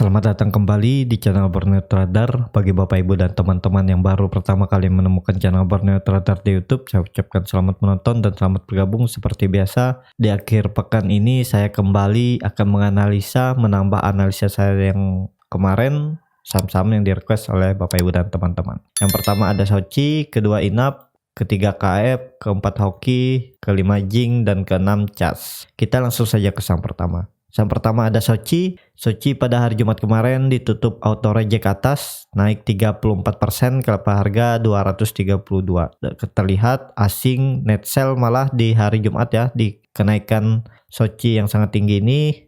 Selamat datang kembali di channel Borneo Trader. Bagi Bapak Ibu dan teman-teman yang baru pertama kali menemukan channel Borneo Trader di YouTube, saya ucapkan selamat menonton dan selamat bergabung. Seperti biasa, di akhir pekan ini saya kembali akan menganalisa, menambah analisa saya yang kemarin, saham-saham yang di-request oleh Bapak Ibu dan teman-teman. Yang pertama ada Soci, kedua Inap, ketiga KF, keempat Hoki, kelima Jing, dan keenam Cas. Kita langsung saja ke saham pertama. Saham pertama ada Soci. Soci pada hari Jumat kemarin ditutup auto reject atas, naik 34% ke harga 232. Terlihat asing net sell malah di hari Jumat ya, di kenaikan Soci yang sangat tinggi ini.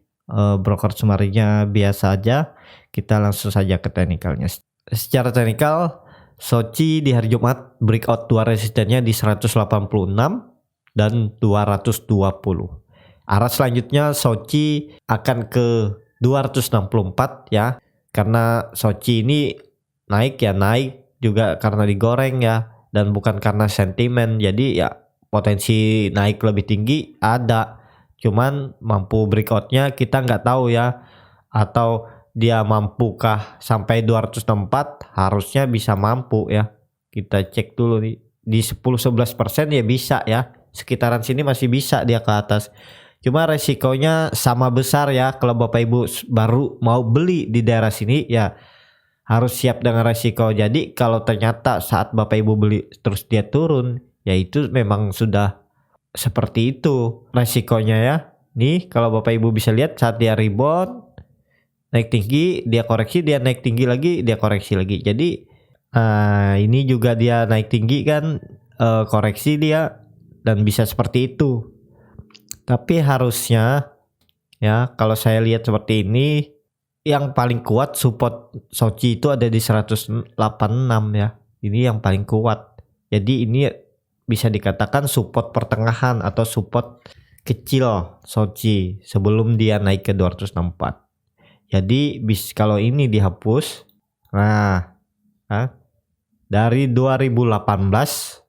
Broker sumarinya biasa aja. Kita langsung saja ke teknikalnya. Secara teknikal, Soci di hari Jumat breakout dua resistennya di 186 dan 220. Arah selanjutnya Soci akan ke 264 ya, karena Soci ini naik juga karena digoreng ya, dan bukan karena sentimen. Jadi ya potensi naik lebih tinggi ada, cuman mampu breakoutnya kita nggak tahu ya, atau dia mampukah sampai 264. Harusnya bisa mampu ya, kita cek dulu nih di 10-11% ya bisa ya, sekitaran sini masih bisa dia ke atas. Cuma resikonya sama besar ya, kalau Bapak Ibu baru mau beli di daerah sini ya harus siap dengan resiko. Jadi kalau ternyata saat Bapak Ibu beli terus dia turun, ya itu memang sudah seperti itu resikonya ya. Nih kalau Bapak Ibu bisa lihat saat dia rebound, naik tinggi, dia koreksi, dia naik tinggi lagi, dia koreksi lagi. Jadi ini juga dia naik tinggi kan, koreksi dia, dan bisa seperti itu. Tapi harusnya ya, kalau saya lihat seperti ini, yang paling kuat support Soci itu ada di 186 ya. Ini yang paling kuat. Jadi ini bisa dikatakan support pertengahan atau support kecil Soci sebelum dia naik ke 264. Jadi kalau ini dihapus, dari 2018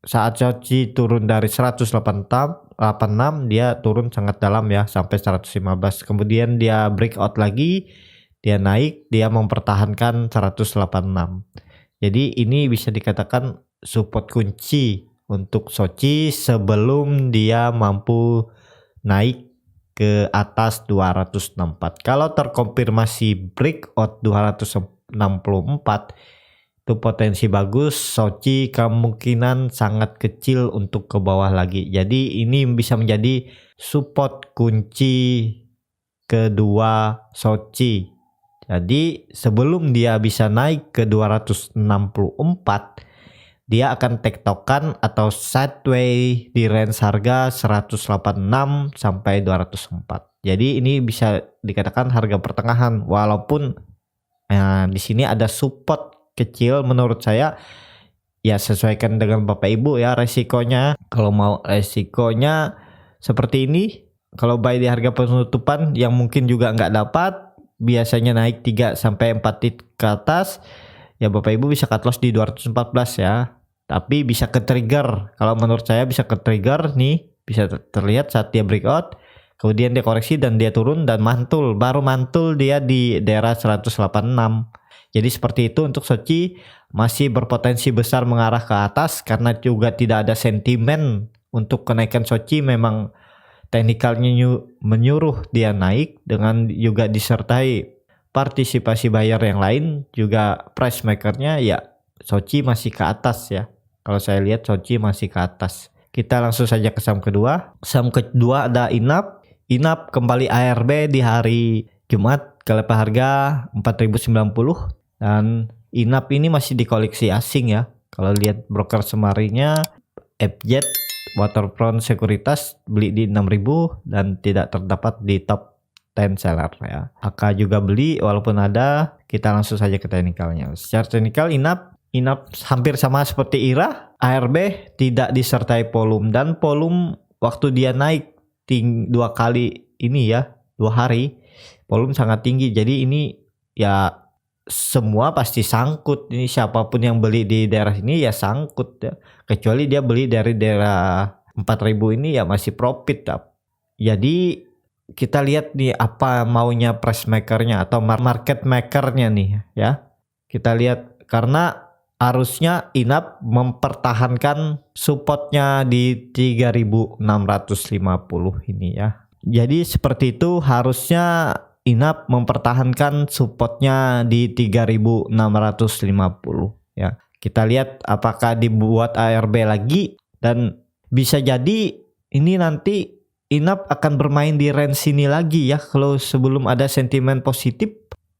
saat Soci turun dari 186 dia turun sangat dalam ya, sampai 115. Kemudian dia breakout lagi, dia naik, dia mempertahankan 186. Jadi ini bisa dikatakan support kunci untuk Soci sebelum dia mampu naik ke atas 264. Kalau terkonfirmasi breakout 264, itu potensi bagus. Soci kemungkinan sangat kecil untuk ke bawah lagi. Jadi ini bisa menjadi support kunci kedua Soci. Jadi sebelum dia bisa naik ke 264, dia akan tektokan atau sideway di range harga 186 sampai 204. Jadi ini bisa dikatakan harga pertengahan, walaupun di sini ada support kecil. Menurut saya ya sesuaikan dengan Bapak Ibu ya resikonya. Kalau mau resikonya seperti ini, kalau buy di harga penutupan yang mungkin juga nggak dapat, biasanya naik 3-4 titik ke atas ya, Bapak Ibu bisa cut loss di 214 ya. Tapi bisa ke trigger, kalau menurut saya bisa ke trigger nih, bisa terlihat saat dia breakout, kemudian dia koreksi dan dia turun dan mantul, baru mantul dia di daerah 186. Jadi seperti itu untuk Soci, masih berpotensi besar mengarah ke atas karena juga tidak ada sentimen untuk kenaikan Soci. Memang teknikalnya menyuruh dia naik, dengan juga disertai partisipasi buyer yang lain, juga price makernya ya Soci masih ke atas ya. Kalau saya lihat Soci masih ke atas. Kita langsung saja ke saham kedua. Saham kedua ada Inap. Inap kembali ARB di hari Jumat ke level harga 4090. Dan Inap ini masih di koleksi asing ya. Kalau lihat broker sumarinya, FZ Waterfront Sekuritas beli di 6.000 dan tidak terdapat di top 10 seller ya. AK juga beli walaupun ada. Kita langsung saja ke teknikalnya. Secara teknikal Inap hampir sama seperti IRA. ARB tidak disertai volume, dan volume waktu dia naik dua kali ini ya, 2 hari, volume sangat tinggi. Jadi ini ya semua pasti sangkut. Ini siapapun yang beli di daerah ini ya sangkut ya. Kecuali dia beli dari daerah 4.000 ini ya masih profit ya. Jadi kita lihat nih apa maunya price makernya atau market makernya nih ya. Kita lihat karena harusnya INAP mempertahankan supportnya di 3650 ini ya. Jadi seperti itu harusnya INAP mempertahankan supportnya di 3650 ya. Kita lihat apakah dibuat ARB lagi, dan bisa jadi ini nanti INAP akan bermain di range sini lagi ya. Kalau sebelum ada sentimen positif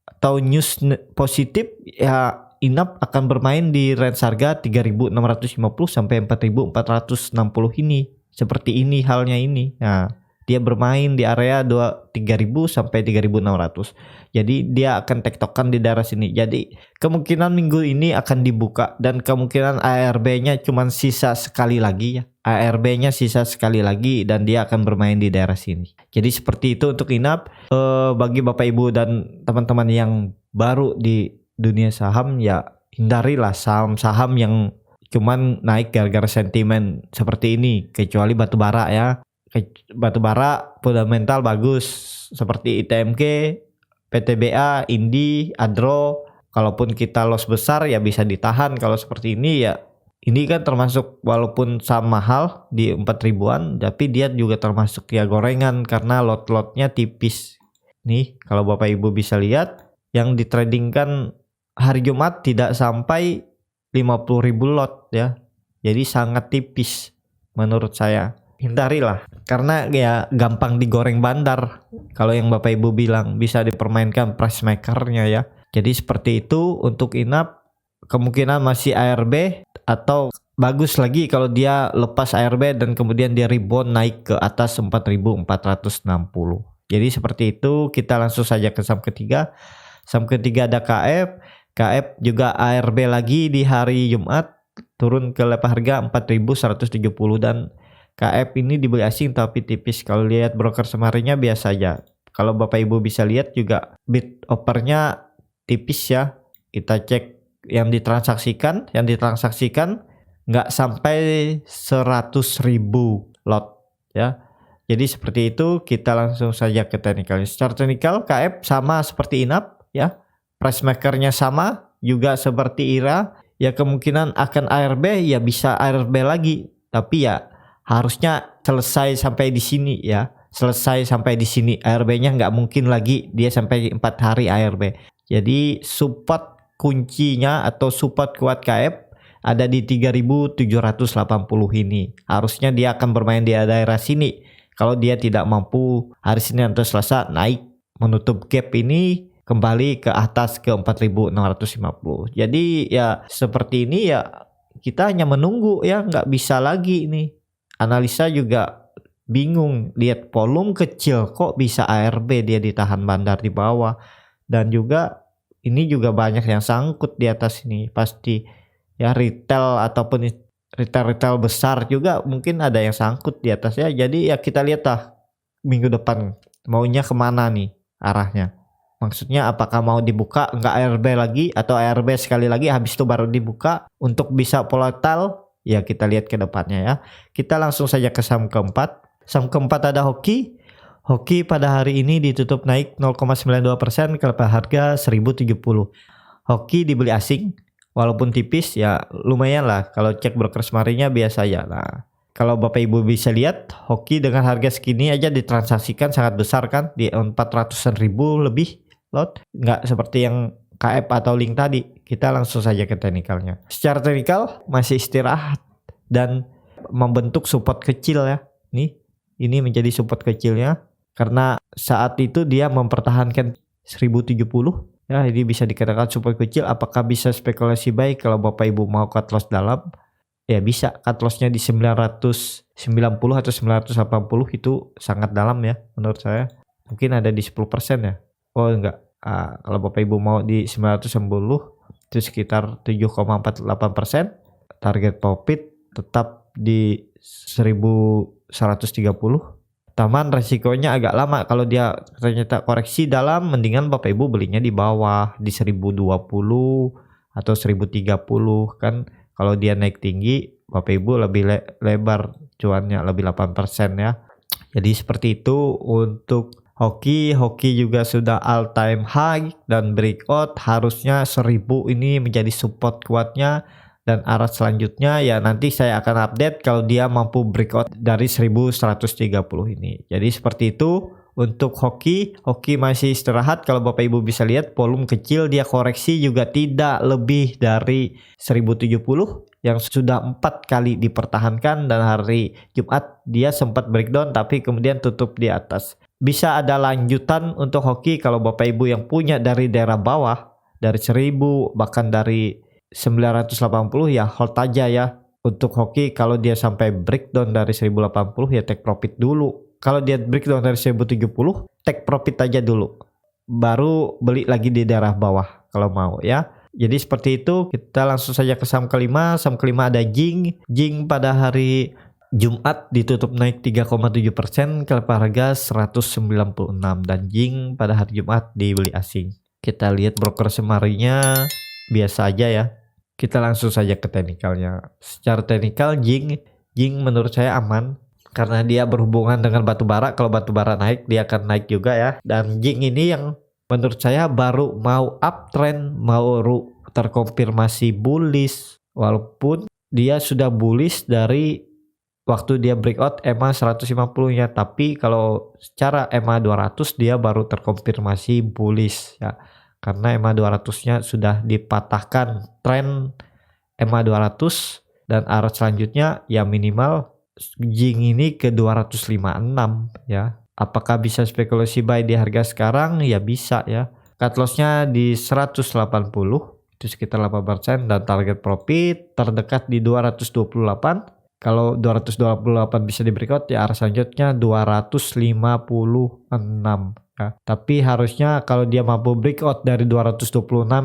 atau news positif ya, INAP akan bermain di range harga 3650 sampai 4460 ini. Seperti ini halnya ini. Nah, dia bermain di area 3000 sampai 3600. Jadi dia akan tektokan di daerah sini. Jadi kemungkinan minggu ini akan dibuka dan kemungkinan ARB-nya cuma sisa sekali lagi ya. ARB-nya sisa sekali lagi dan dia akan bermain di daerah sini. Jadi seperti itu untuk INAP. Bagi Bapak Ibu dan teman-teman yang baru di dunia saham ya, hindarilah saham-saham yang cuman naik gara-gara sentimen seperti ini, kecuali batubara ya. Batubara fundamental bagus seperti ITMK, PTBA, Indi, Adro. Kalaupun kita loss besar ya bisa ditahan. Kalau seperti ini ya, ini kan termasuk walaupun sama hal di 4 ribuan, tapi dia juga termasuk ya gorengan karena lot-lotnya tipis. Nih kalau Bapak Ibu bisa lihat yang ditradingkan hari Jumat tidak sampai 50.000 lot ya. Jadi sangat tipis menurut saya. Hindarilah karena ya gampang digoreng bandar. Kalau yang Bapak Ibu bilang bisa dipermainkan price makernya ya. Jadi seperti itu untuk INAP. Kemungkinan masih ARB atau bagus lagi kalau dia lepas ARB dan kemudian dia rebound naik ke atas 4460. Jadi seperti itu. Kita langsung saja ke saham ketiga. Saham ketiga ada KF. KF juga ARB lagi di hari Jumat, turun ke level harga 4170 dan KF ini dibeli asing tapi tipis. Kalau lihat broker semarinya biasa aja. Kalau Bapak Ibu bisa lihat juga bid offernya tipis ya. Kita cek yang ditransaksikan nggak sampai 100.000 lot ya. Jadi seperti itu. Kita langsung saja ke teknikal. Secara teknikal KF sama seperti INAP ya, price makernya sama juga seperti IRA ya. Kemungkinan akan ARB ya, bisa ARB lagi, tapi ya harusnya selesai sampai di sini ya. Selesai sampai di sini, ARB-nya nggak mungkin lagi dia sampai 4 hari ARB. Jadi support kuncinya atau support kuat KF ada di 3780 ini. Harusnya dia akan bermain di daerah sini. Kalau dia tidak mampu hari Senin atau Selasa naik menutup gap ini kembali ke atas ke 4650. Jadi ya seperti ini ya, kita hanya menunggu ya, nggak bisa lagi ini. Analisa juga bingung, lihat volume kecil kok bisa ARB dia ditahan bandar di bawah, dan juga ini juga banyak yang sangkut di atas ini pasti ya, retail ataupun retail besar juga mungkin ada yang sangkut di atas ya. Jadi ya kita lihat lah minggu depan maunya kemana nih arahnya. Maksudnya apakah mau dibuka nggak ARB lagi atau ARB sekali lagi habis itu baru dibuka untuk bisa volatile ya. Kita lihat ke depannya ya. Kita langsung saja ke saham keempat. Saham keempat ada Hoki. Hoki pada hari ini ditutup naik 0,92% ke level harga 1070. Hoki dibeli asing walaupun tipis ya, lumayan lah. Kalau cek broker semarinya biasa ya. Nah, kalau Bapak Ibu bisa lihat Hoki dengan harga segini aja ditransaksikan sangat besar kan, di 400.000 lebih lot. Nggak seperti yang KF atau Link tadi. Kita langsung saja ke teknikalnya. Secara teknikal masih istirahat dan membentuk support kecil ya. Nih, ini menjadi support kecilnya karena saat itu dia mempertahankan 1070 ya. Ini bisa dikatakan support kecil. Apakah bisa spekulasi buy kalau Bapak Ibu mau cut loss dalam? Ya bisa, cut lossnya di 990 atau 980 itu sangat dalam ya menurut saya. Mungkin ada di 10% ya. Oh enggak, kalau Bapak Ibu mau di 910 itu sekitar 7,48%. Target profit tetap di 1130. Taman resikonya agak lama. Kalau dia ternyata koreksi dalam, mendingan Bapak Ibu belinya di bawah di 1020 atau 1030 kan. Kalau dia naik tinggi, Bapak Ibu lebih lebar cuannya, lebih 8% ya. Jadi seperti itu untuk Hoki juga sudah all time high dan breakout harusnya 1000 ini menjadi support kuatnya, dan arah selanjutnya ya nanti saya akan update kalau dia mampu breakout dari 1130 ini. Jadi seperti itu untuk hoki masih istirahat. Kalau Bapak Ibu bisa lihat volume kecil, dia koreksi juga tidak lebih dari 1070 yang sudah 4 kali dipertahankan, dan hari Jumat dia sempat breakdown tapi kemudian tutup di atas. Bisa ada lanjutan untuk hoki kalau Bapak Ibu yang punya dari daerah bawah, dari 1000 bahkan dari 980 ya hold aja ya untuk hoki. Kalau dia sampai breakdown dari 1080 ya take profit dulu. Kalau dia breakdown dari 1070 take profit aja dulu, baru beli lagi di daerah bawah kalau mau ya. Jadi seperti itu. Kita langsung saja ke saham kelima. Saham kelima ada Jing. Jing pada hari Jumat ditutup naik 3,7% ke harga 196, dan Jing pada hari Jumat dibeli asing. Kita lihat broker semarinya biasa aja ya. Kita langsung saja ke teknikalnya. Secara teknikal Jing menurut saya aman karena dia berhubungan dengan batu bara. Kalau batu bara naik dia akan naik juga ya. Dan Jing ini yang menurut saya baru mau uptrend, mau terkonfirmasi bullish, walaupun dia sudah bullish dari waktu dia breakout EMA 150 nya, tapi kalau secara EMA 200 dia baru terkonfirmasi bullish ya. Karena EMA 200-nya sudah dipatahkan tren EMA 200, dan arah selanjutnya ya minimal Jing ini ke 256 ya. Apakah bisa spekulasi buy di harga sekarang? Ya bisa ya. Cut loss-nya di 180 itu sekitar 8%, dan target profit terdekat di 228. Kalau 228 bisa di breakout ya arah selanjutnya 256 ya. Tapi harusnya kalau dia mampu breakout dari 226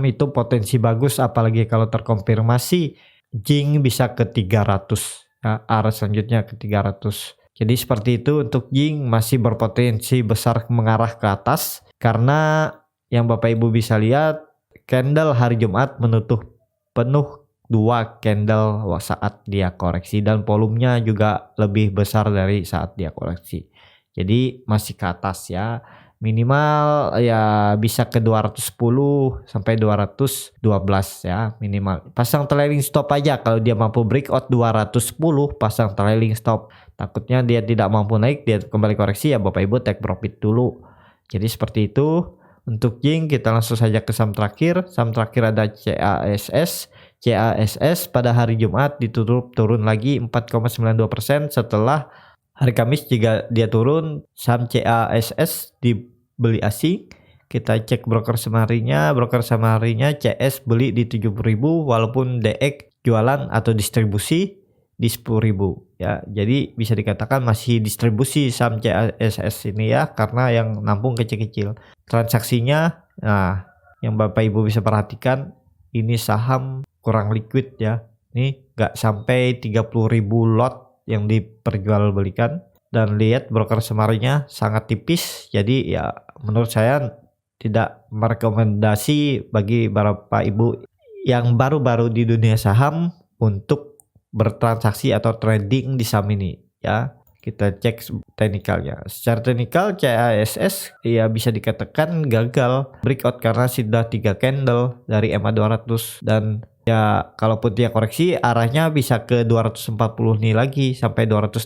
itu potensi bagus, apalagi kalau terkonfirmasi Jing bisa ke 300 ya, arah selanjutnya ke 300. Jadi seperti itu untuk Jing, masih berpotensi besar mengarah ke atas karena yang Bapak Ibu bisa lihat candle hari Jumat menutup penuh 2 candle saat dia koreksi, dan volumenya juga lebih besar dari saat dia koreksi. Jadi masih ke atas ya. Minimal ya bisa ke 210 sampai 212 ya minimal. Pasang trailing stop aja kalau dia mampu breakout 210, pasang trailing stop. Takutnya dia tidak mampu naik, dia kembali koreksi ya Bapak Ibu take profit dulu. Jadi seperti itu. Untuk Jing kita langsung saja ke saham terakhir. Saham terakhir ada CASS. CASS pada hari Jumat ditutup turun lagi 4,92% setelah hari Kamis juga dia turun. Saham CASS dibeli asing. Kita cek broker semarinya. Broker semarinya CS beli di 7.000 walaupun DX jualan atau distribusi di 10.000 ya. Jadi bisa dikatakan masih distribusi saham CASS ini ya, karena yang nampung kecil-kecil. Transaksinya nah yang Bapak Ibu bisa perhatikan ini saham kurang liquid ya. Ini nggak sampai 30.000 lot yang diperjualbelikan, dan lihat broker semarinya sangat tipis. Jadi ya menurut saya tidak merekomendasi bagi Bapak Ibu yang baru-baru di dunia saham untuk bertransaksi atau trading di saham ini ya. Kita cek teknikalnya. Secara teknikal CASS ya bisa dikatakan gagal breakout karena sudah 3 candle dari EMA 200, dan ya kalaupun dia koreksi arahnya bisa ke 240 nih lagi sampai 260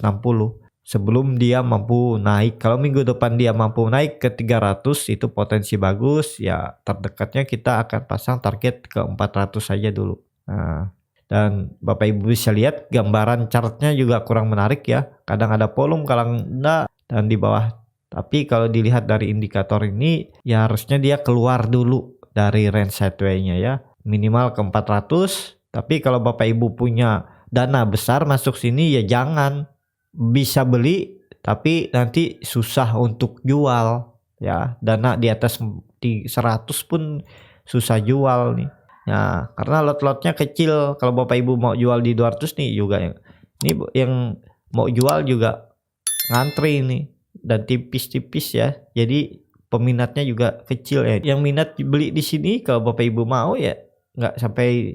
sebelum dia mampu naik. Kalau minggu depan dia mampu naik ke 300 itu potensi bagus ya. Terdekatnya kita akan pasang target ke 400 saja dulu. Nah, dan Bapak Ibu bisa lihat gambaran chartnya juga kurang menarik ya. Kadang ada volume, kadang enggak, dan di bawah. Tapi kalau dilihat dari indikator ini ya harusnya dia keluar dulu dari range sideway-nya ya. Minimal ke 400. Tapi kalau Bapak Ibu punya dana besar masuk sini ya jangan. Bisa beli tapi nanti susah untuk jual ya. Dana di atas 100 pun susah jual nih. Ya, karena lot-lotnya kecil. Kalau Bapak Ibu mau jual di 200 nih juga yang mau jual juga ngantri nih, dan tipis-tipis ya. Jadi peminatnya juga kecil ya. Yang minat beli di sini kalau Bapak Ibu mau ya nggak sampai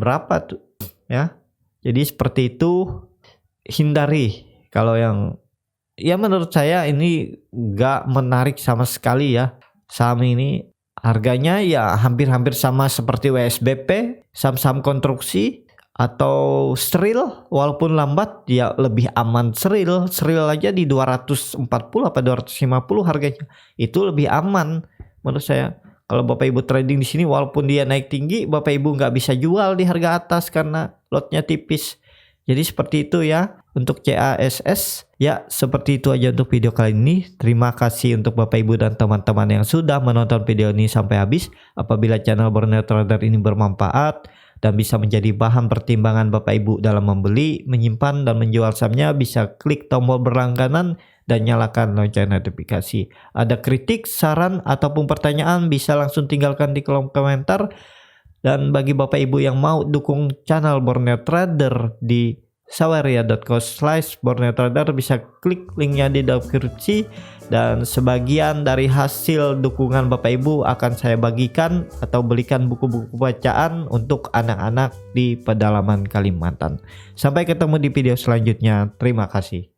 berapa tuh ya. Jadi seperti itu, hindari kalau yang Ya menurut saya ini gak menarik sama sekali ya. Saham ini harganya ya hampir-hampir sama seperti WSBP, saham-saham konstruksi atau Skrill, walaupun lambat ya lebih aman Skrill. Skrill aja di 240 apa 250 harganya. Itu lebih aman menurut saya. Kalau Bapak Ibu trading di sini walaupun dia naik tinggi, Bapak Ibu nggak bisa jual di harga atas karena lotnya tipis. Jadi seperti itu ya untuk CASS. Ya seperti itu aja untuk video kali ini. Terima kasih untuk Bapak Ibu dan teman-teman yang sudah menonton video ini sampai habis. Apabila channel Borneo Trader ini bermanfaat dan bisa menjadi bahan pertimbangan Bapak Ibu dalam membeli, menyimpan, dan menjual sahamnya, bisa klik tombol berlangganan dan nyalakan lonceng notifikasi. Ada kritik, saran, ataupun pertanyaan bisa langsung tinggalkan di kolom komentar. Dan bagi Bapak Ibu yang mau dukung channel Borneo Trader di saweria.co/Borneo Trader, bisa klik linknya di deskripsi. Dan sebagian dari hasil dukungan Bapak Ibu akan saya bagikan atau belikan buku-buku bacaan untuk anak-anak di pedalaman Kalimantan. Sampai ketemu di video selanjutnya. Terima kasih.